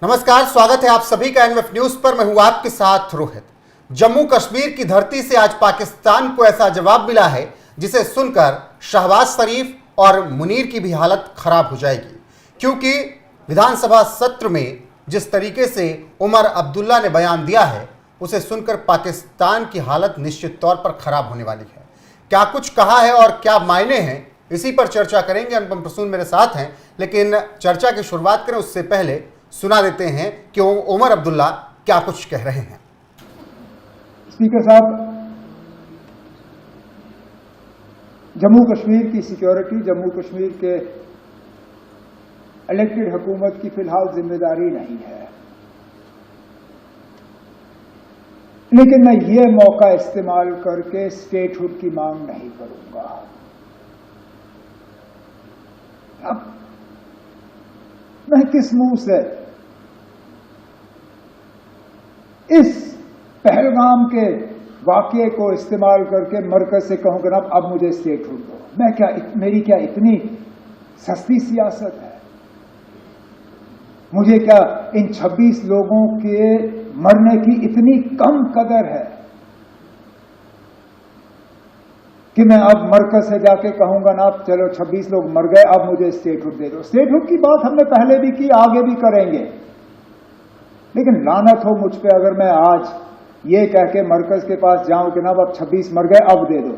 नमस्कार, स्वागत है आप सभी का एनएफ न्यूज पर। मैं हूं आपके साथ रोहित। जम्मू कश्मीर की धरती से आज पाकिस्तान को ऐसा जवाब मिला है जिसे सुनकर शहबाज शरीफ और मुनीर की भी हालत खराब हो जाएगी, क्योंकि विधानसभा सत्र में जिस तरीके से उमर अब्दुल्ला ने बयान दिया है उसे सुनकर पाकिस्तान की हालत निश्चित तौर पर खराब होने वाली है। क्या कुछ कहा है और क्या मायने हैं, इसी पर चर्चा करेंगे। अनुपम प्रसून मेरे साथ हैं, लेकिन चर्चा की शुरुआत करें उससे पहले सुना देते हैं कि उमर अब्दुल्ला क्या कुछ कह रहे हैं। स्पीकर साहब, जम्मू कश्मीर की सिक्योरिटी जम्मू कश्मीर के इलेक्टेड हुकूमत की फिलहाल जिम्मेदारी नहीं है, लेकिन मैं ये मौका इस्तेमाल करके स्टेटहुड की मांग नहीं करूंगा। अब मैं किस मुंह से इस पहलगाम के वाकये को इस्तेमाल करके मरकज से कहूंगा ना अब मुझे स्टेटहुड दो। मेरी क्या इतनी सस्ती सियासत है? मुझे क्या इन 26 लोगों के मरने की इतनी कम कदर है कि मैं अब मरकज से जाके कहूंगा ना अब चलो 26 लोग मर गए, अब मुझे स्टेटहुड दे दो। स्टेटहुड की बात हमने पहले भी की, आगे भी करेंगे, लेकिन लानत हो मुझ पे अगर मैं आज ये कह के मरकज के पास जाऊं कि ना अब 26 मर गए, अब दे दो।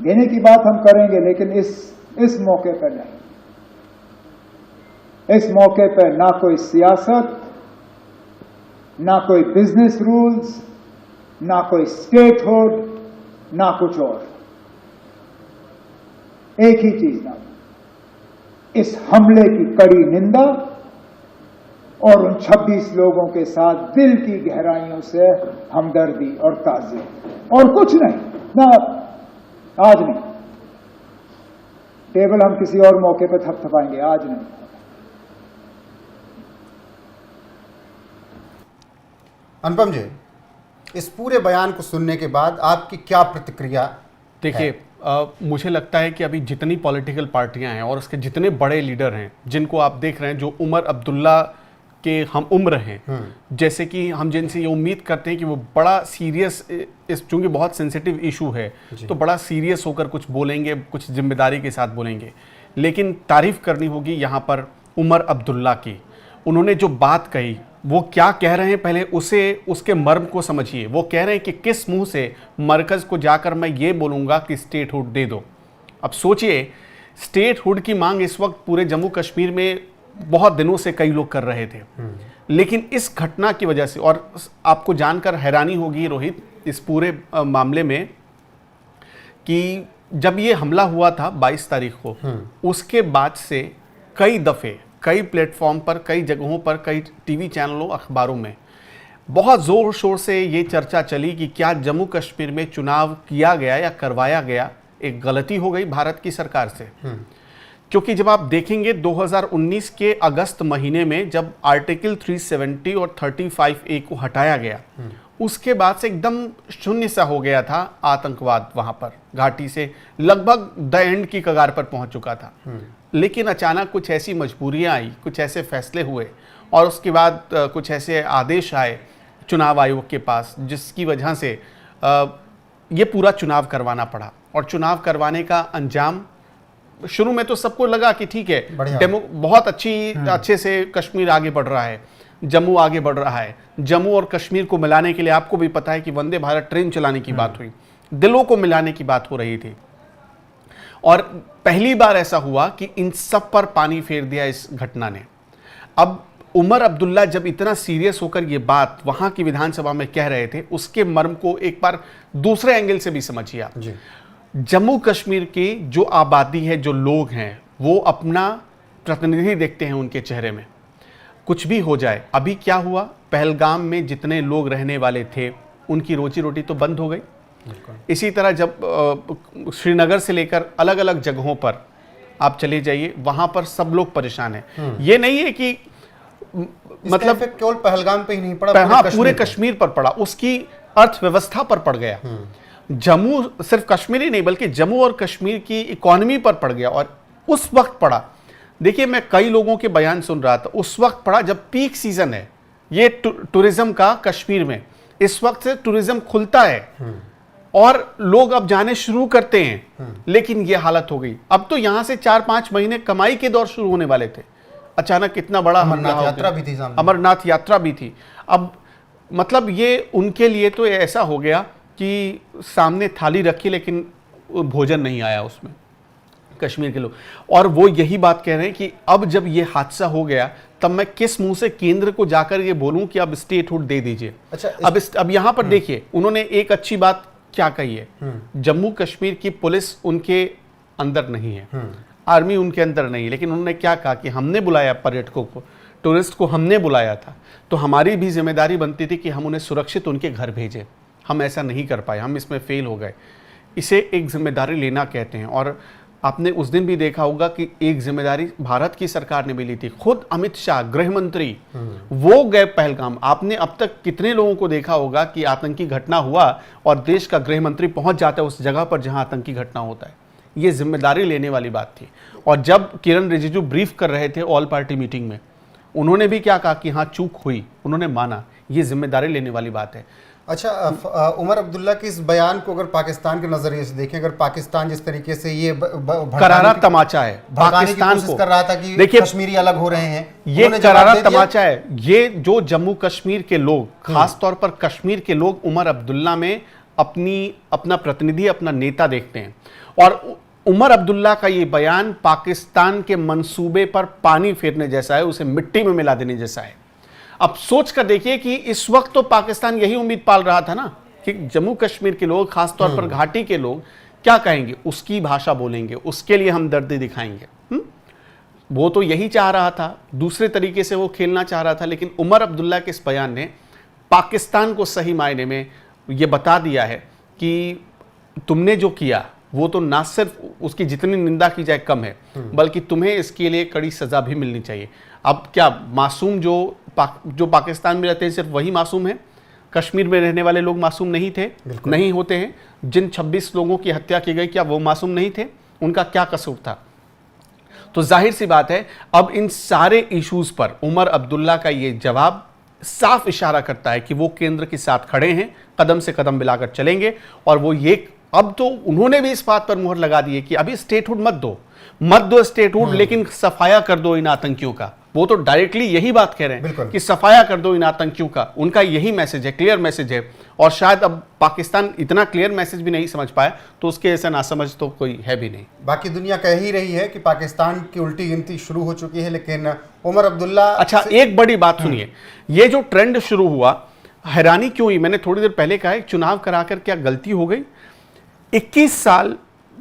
देने की बात हम करेंगे, लेकिन इस मौके पर नहीं। इस मौके पर ना कोई सियासत, ना कोई बिजनेस रूल्स, ना कोई स्टेटहुड, ना कुछ और। एक ही चीज ना, इस हमले की कड़ी निंदा और उन 26 लोगों के साथ दिल की गहराइयों से हमदर्दी और ताज़ियत, और कुछ नहीं। ना आज नहीं, टेबल हम किसी और मौके पर थपथपाएंगे, आज नहीं। अनुपम जी, इस पूरे बयान को सुनने के बाद आपकी क्या प्रतिक्रिया? देखिए, मुझे लगता है कि अभी जितनी पॉलिटिकल पार्टियां हैं और उसके जितने बड़े लीडर हैं जिनको आप देख रहे हैं, जो उमर अब्दुल्ला के हम उम्र हैं, जैसे कि हम जिनसे ये उम्मीद करते हैं कि वो बड़ा सीरियस, इस चूंकि बहुत सेंसिटिव इशू है तो बड़ा सीरियस होकर कुछ बोलेंगे, कुछ जिम्मेदारी के साथ बोलेंगे। लेकिन तारीफ करनी होगी यहाँ पर उमर अब्दुल्ला की। उन्होंने जो बात कही, वो क्या कह रहे हैं, पहले उसके मर्म को समझिए। वो कह रहे हैं कि किस मुंह से मरकज को जाकर मैं ये बोलूँगा कि स्टेटहुड दे दो। अब सोचिए, स्टेटहुड की मांग इस वक्त पूरे जम्मू कश्मीर में बहुत दिनों से कई लोग कर रहे थे, लेकिन इस घटना की वजह से, और आपको जानकर हैरानी होगी रोहित इस पूरे मामले में, कि जब ये हमला हुआ था 22 तारीख को, उसके बाद से कई दफ़े कई प्लेटफॉर्म पर, कई जगहों पर, कई टीवी चैनलों, अखबारों में बहुत ज़ोर शोर से ये चर्चा चली कि क्या जम्मू कश्मीर में चुनाव किया गया या करवाया गया एक गलती हो गई भारत की सरकार से। क्योंकि जब आप देखेंगे 2019 के अगस्त महीने में जब आर्टिकल 370 और 35A को हटाया गया, उसके बाद से एकदम शून्य सा हो गया था आतंकवाद। वहां पर घाटी से लगभग द एंड की कगार पर पहुंच चुका था। लेकिन अचानक कुछ ऐसी मजबूरियां आई, कुछ ऐसे फैसले हुए और उसके बाद कुछ ऐसे आदेश आए चुनाव आयोग के पास, जिसकी वजह से ये पूरा चुनाव करवाना पड़ा। और चुनाव करवाने का अंजाम, शुरू में तो सबको लगा कि ठीक है, डेमो बहुत अच्छे से कश्मीर आगे बढ़ रहा है, जम्मू आगे बढ़ रहा है। जम्मू और कश्मीर को मिलाने के लिए आपको भी पता है कि वंदे भारत ट्रेन चलाने की बात हुई, दिलों को मिलाने की बात हो रही थी। और पहली बार ऐसा हुआ कि इन सब पर पानी फेर दिया इस घटना ने। अब उमर अब्दुल्ला जब इतना सीरियस होकर ये बात वहां की विधानसभा में कह रहे थे, उसके मर्म को एक बार दूसरे एंगल से भी समझिए आप। जम्मू कश्मीर की जो आबादी है, जो लोग हैं, वो अपना प्रतिनिधि देखते हैं उनके चेहरे में। कुछ भी हो जाए, अभी क्या हुआ, पहलगाम में जितने लोग रहने वाले थे उनकी रोजी रोटी तो बंद हो गई। इसी तरह जब श्रीनगर से लेकर अलग अलग जगहों पर आप चले जाइए, वहां पर सब लोग परेशान हैं। ये नहीं है कि मतलब केवल पहलगाम पे ही नहीं पड़ा, हाँ, पूरे कश्मीर पर पड़ा, उसकी अर्थव्यवस्था पर पड़ गया। जम्मू सिर्फ कश्मीर ही नहीं बल्कि जम्मू और कश्मीर की इकोनॉमी पर पड़ गया। और उस वक्त पड़ा देखिए, मैं कई लोगों के बयान सुन रहा था, उस वक्त पड़ा जब पीक सीजन है ये टूरिज्म का कश्मीर में, इस वक्त से टूरिज्म खुलता है और लोग अब जाने शुरू करते हैं, लेकिन ये हालत हो गई। अब तो यहां से 4-5 महीने कमाई के दौर शुरू होने वाले थे, अचानक कितना बड़ा अमरनाथ यात्रा भी थी सामने। अमरनाथ यात्रा भी थी। अब मतलब ये उनके लिए तो ऐसा हो गया कि सामने थाली रखी लेकिन भोजन नहीं आया उसमें, कश्मीर के लोग। और वो यही बात कह रहे हैं कि अब जब ये हादसा हो गया तब मैं किस मुंह से केंद्र को जाकर ये बोलूं कि अब स्टेटहुड दे दीजिए। अच्छा, अब यहां पर देखिए, उन्होंने एक अच्छी बात क्या कही है, जम्मू कश्मीर की पुलिस उनके अंदर नहीं है, आर्मी उनके अंदर नहीं है, लेकिन उन्होंने क्या कहा कि हमने बुलाया पर्यटकों को, टूरिस्ट को हमने बुलाया था, तो हमारी भी जिम्मेदारी बनती थी कि हम उन्हें सुरक्षित उनके घर भेजें। हम ऐसा नहीं कर पाए, हम इसमें फेल हो गए। इसे एक जिम्मेदारी लेना कहते हैं। और आपने उस दिन भी देखा होगा कि एक जिम्मेदारी भारत की सरकार ने भी ली थी, खुद अमित शाह गृह मंत्री वो गए पहलगाम। आपने अब तक कितने लोगों को देखा होगा कि आतंकी घटना हुआ और देश का गृह मंत्री पहुंच जाता है उस जगह पर जहां आतंकी घटना होता है। ये जिम्मेदारी लेने वाली बात थी। और जब किरण रिजिजू ब्रीफ कर रहे थे ऑल पार्टी मीटिंग में, उन्होंने भी क्या कहा कि हाँ चूक हुई, उन्होंने माना। ये जिम्मेदारी लेने वाली बात है। अच्छा, उमर अब्दुल्ला के इस बयान को अगर पाकिस्तान के नजरिए से देखें, अगर पाकिस्तान जिस तरीके से ये करारा तमाचा है पाकिस्तान को, कर रहा था कि देखिए कश्मीरी अलग हो रहे हैं, ये करारा तमाचा है। ये जो जम्मू कश्मीर के लोग, खास तौर पर कश्मीर के लोग, उमर अब्दुल्ला में अपना प्रतिनिधि, अपना नेता देखते हैं। और उमर अब्दुल्ला का ये बयान पाकिस्तान के मंसूबे पर पानी फेरने जैसा है, उसे मिट्टी में मिला देने जैसा है। अब सोच कर देखिए कि इस वक्त तो पाकिस्तान यही उम्मीद पाल रहा था ना कि जम्मू कश्मीर के लोग, खासतौर पर घाटी के लोग क्या कहेंगे, उसकी भाषा बोलेंगे, उसके लिए हम दर्द दिखाएंगे। वो तो यही चाह रहा था, दूसरे तरीके से वो खेलना चाह रहा था। लेकिन उमर अब्दुल्ला के इस बयान ने पाकिस्तान को सही मायने में ये बता दिया है कि तुमने जो किया वो तो ना सिर्फ उसकी जितनी निंदा की जाए कम है, बल्कि तुम्हें इसके लिए कड़ी सजा भी मिलनी चाहिए। अब क्या मासूम जो पाकिस्तान में रहते हैं सिर्फ वही मासूम है? कश्मीर में रहने वाले लोग मासूम नहीं थे? नहीं होते हैं। जिन 26 लोगों की हत्या की गई, क्या वो मासूम नहीं थे? उनका क्या कसूर था? तो जाहिर सी बात है, अब इन सारे इश्यूज पर उमर अब्दुल्ला का ये जवाब साफ इशारा करता है कि वो केंद्र के साथ खड़े हैं, कदम से कदम मिलाकर चलेंगे। और वो ये अब तो उन्होंने भी इस बात पर मुहर लगा दी है कि अभी स्टेटहुड मत दो स्टेटहुड, लेकिन सफाया कर दो इन आतंकियों का। वो तो डायरेक्टली यही बात कह रहे हैं कि सफाया कर दो इन आतंकियों का। उनका यही मैसेज है, क्लियर मैसेज है। और शायद अब पाकिस्तान इतना क्लियर मैसेज भी नहीं समझ पाया, तो उसके ऐसा नासमझ तो कोई है भी नहीं। बाकी दुनिया कह ही रही है कि पाकिस्तान की उल्टी गिनती शुरू हो चुकी है, लेकिन उमर अब्दुल्ला। अच्छा, एक बड़ी बात सुनिए, ये जो ट्रेंड शुरू हुआ, हैरानी क्यों हुई? मैंने थोड़ी देर पहले कहा, चुनाव कराकर क्या गलती हो गई? 21 साल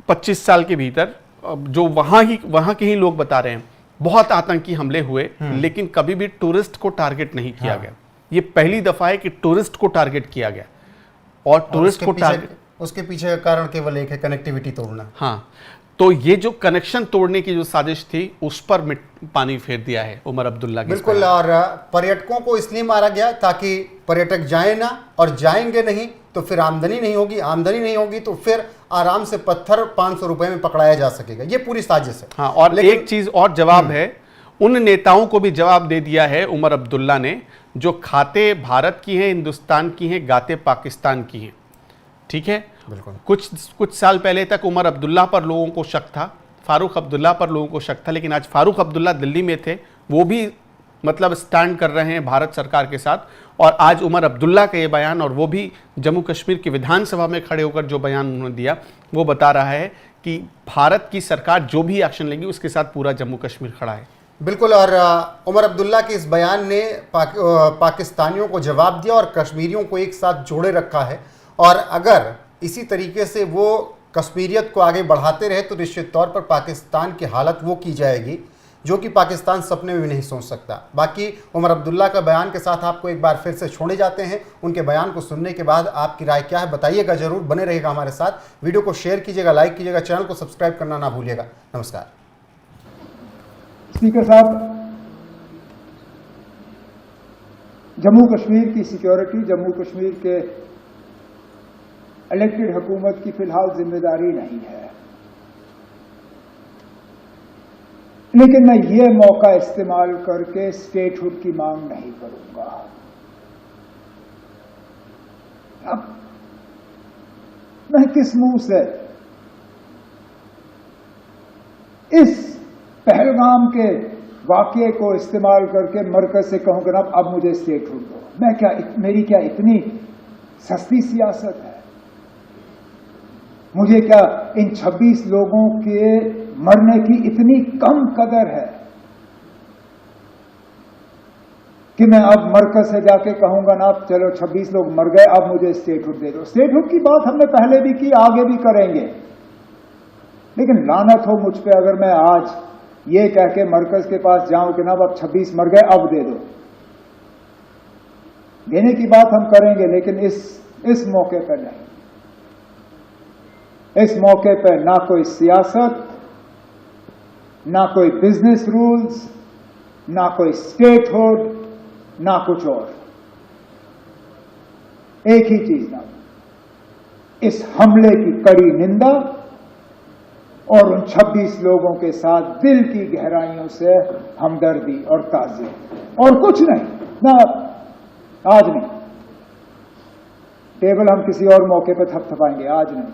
25 साल के भीतर जो वहां के ही लोग बता रहे हैं, बहुत आतंकी हमले हुए, लेकिन कभी भी टूरिस्ट को टारगेट नहीं किया गया। ये पहली दफा है कि टूरिस्ट को टारगेट किया गया। और टूरिस्ट को टारगेट, उसके पीछे का कारण केवल एक है, कनेक्टिविटी तोड़ना। हाँ, तो ये जो कनेक्शन तोड़ने की जो साजिश थी, उस पर पानी फेर दिया है उमर अब्दुल्ला के। बिल्कुल। और पर्यटकों को इसलिए मारा गया ताकि पर्यटक जाए ना, और जाएंगे नहीं तो फिर आमदनी नहीं होगी, आमदनी नहीं होगी तो फिर आराम से पत्थर 500 रुपए में पकड़ाया जा सकेगा। ये पूरी साजिश है। हाँ, और एक चीज और जवाब है, उन नेताओं को भी जवाब दे दिया है उमर अब्दुल्ला ने जो खाते भारत की हैं, हिंदुस्तान की हैं, गाते पाकिस्तान की हैं। ठीक है, बिल्कुल। कुछ साल पहले तक उमर अब्दुल्ला पर लोगों को शक था, फारूक अब्दुल्ला पर लोगों को शक था, लेकिन आज फारूक अब्दुल्ला दिल्ली में थे, वो भी मतलब स्टैंड कर रहे हैं भारत सरकार के साथ। और आज उमर अब्दुल्ला का ये बयान, और वो भी जम्मू कश्मीर की विधानसभा में खड़े होकर जो बयान उन्होंने दिया, वो बता रहा है कि भारत की सरकार जो भी एक्शन लेगी उसके साथ पूरा जम्मू कश्मीर खड़ा है। बिल्कुल। और उमर अब्दुल्ला के इस बयान ने पाकिस्तानियों को जवाब दिया और कश्मीरियों को एक साथ जोड़े रखा है। और अगर इसी तरीके से वो कश्मीरियत को आगे बढ़ाते रहे तो निश्चित तौर पर पाकिस्तान की हालत वो की जाएगी जो कि पाकिस्तान सपने में भी नहीं सोच सकता। बाकी उमर अब्दुल्ला का बयान के साथ आपको एक बार फिर से छोड़े जाते हैं। उनके बयान को सुनने के बाद आपकी राय क्या है बताइएगा जरूर, बने रहेगा हमारे साथ। वीडियो को शेयर कीजिएगा, लाइक कीजिएगा, चैनल को सब्सक्राइब करना ना भूलिएगा। नमस्कार। स्पीकर साहब, जम्मू कश्मीर की सिक्योरिटी जम्मू कश्मीर के इलेक्टेड हुकूमत की फिलहाल जिम्मेदारी नहीं है। लेकिन मैं ये मौका इस्तेमाल करके स्टेटहुड की मांग नहीं करूंगा। अब मैं किस मुंह से इस पहलगाम के वाकये को इस्तेमाल करके मरकज से कहूंगा ना अब मुझे स्टेटहुड दो। मैं क्या, मेरी क्या इतनी सस्ती सियासत है? मुझे क्या इन 26 लोगों के मरने की इतनी कम कदर है कि मैं अब मरकज से जाके कहूंगा ना अब चलो 26 लोग मर गए, अब मुझे स्टेटहुड दे दो। स्टेटहुड की बात हमने पहले भी की, आगे भी करेंगे, लेकिन लानत हो मुझ पे अगर मैं आज ये कह के मरकज के पास जाऊं कि ना अब 26 मर गए अब दे दो। देने की बात हम करेंगे, लेकिन इस मौके पर नहीं। इस मौके पर ना कोई सियासत, ना कोई बिजनेस रूल्स, ना कोई स्टेटहुड, ना कुछ और। एक ही चीज ना, इस हमले की कड़ी निंदा और उन 26 लोगों के साथ दिल की गहराइयों से हमदर्दी और ताज़ियत, और कुछ नहीं। ना आज नहीं, टेबल हम किसी और मौके पर थपथपाएंगे, आज नहीं।